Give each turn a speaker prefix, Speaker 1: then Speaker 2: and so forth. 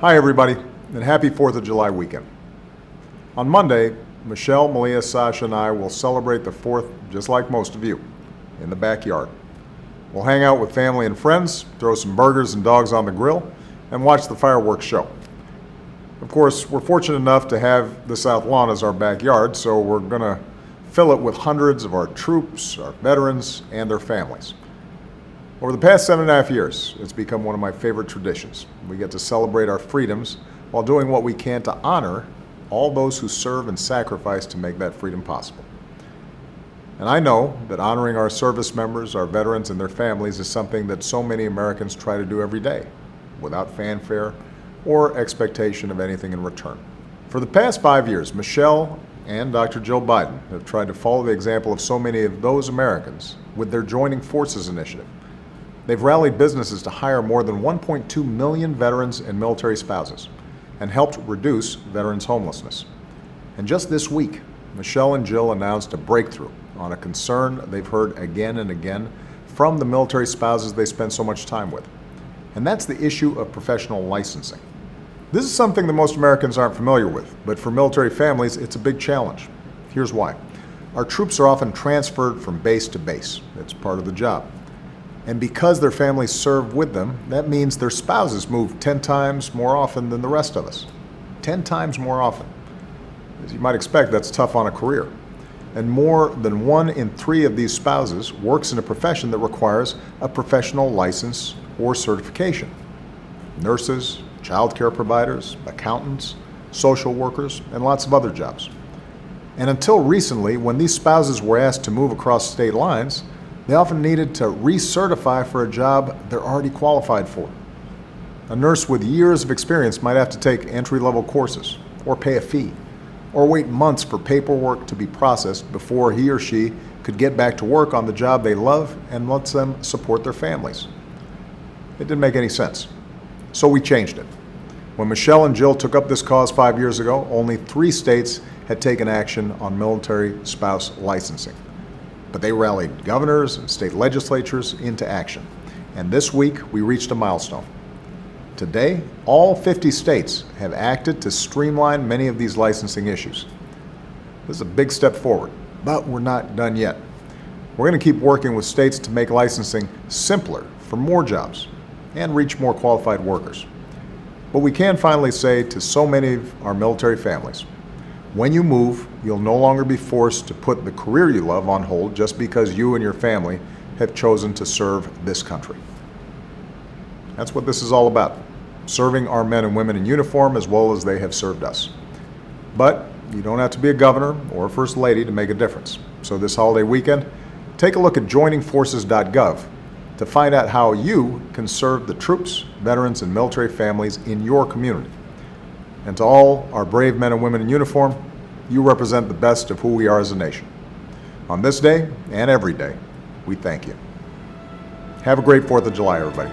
Speaker 1: Hi everybody, and happy 4th of July weekend. On Monday, Michelle, Malia, Sasha, and I will celebrate the 4th just like most of you, in the backyard. We'll hang out with family and friends, throw some burgers and dogs on the grill, and watch the fireworks show. Of course, we're fortunate enough to have the South Lawn as our backyard, so we're going to fill it with hundreds of our troops, our veterans, and their families. Over the past 7.5 years, it's become one of my favorite traditions. We get to celebrate our freedoms while doing what we can to honor all those who serve and sacrifice to make that freedom possible. And I know that honoring our service members, our veterans, and their families is something that so many Americans try to do every day, without fanfare or expectation of anything in return. For the past 5 years, Michelle and Dr. Joe Biden have tried to follow the example of so many of those Americans with their Joining Forces initiative. They've rallied businesses to hire more than 1.2 million veterans and military spouses and helped reduce veterans' homelessness. And just this week, Michelle and Jill announced a breakthrough on a concern they've heard again and again from the military spouses they spend so much time with. And that's the issue of professional licensing. This is something that most Americans aren't familiar with, but for military families, it's a big challenge. Here's why. Our troops are often transferred from base to base. It's part of the job. And because their families serve with them, that means their spouses move 10 times more often than the rest of us. 10 times more often. As you might expect, that's tough on a career. And more than 1 in 3 of these spouses works in a profession that requires a professional license or certification. Nurses, childcare providers, accountants, social workers, and lots of other jobs. And until recently, when these spouses were asked to move across state lines, they often needed to re-certify for a job they're already qualified for. A nurse with years of experience might have to take entry-level courses, or pay a fee, or wait months for paperwork to be processed before he or she could get back to work on the job they love and lets them support their families. It didn't make any sense. So we changed it. When Michelle and Jill took up this cause 5 years ago, only 3 states had taken action on military spouse licensing. But they rallied governors and state legislatures into action. And this week, we reached a milestone. Today, all 50 states have acted to streamline many of these licensing issues. This is a big step forward, but we're not done yet. We're going to keep working with states to make licensing simpler for more jobs and reach more qualified workers. But we can finally say to so many of our military families, when you move, you'll no longer be forced to put the career you love on hold just because you and your family have chosen to serve this country. That's what this is all about, serving our men and women in uniform as well as they have served us. But you don't have to be a governor or a first lady to make a difference. So this holiday weekend, take a look at JoiningForces.gov to find out how you can serve the troops, veterans, and military families in your community. And to all our brave men and women in uniform, you represent the best of who we are as a nation. On this day and every day, we thank you. Have a great 4th of July, everybody.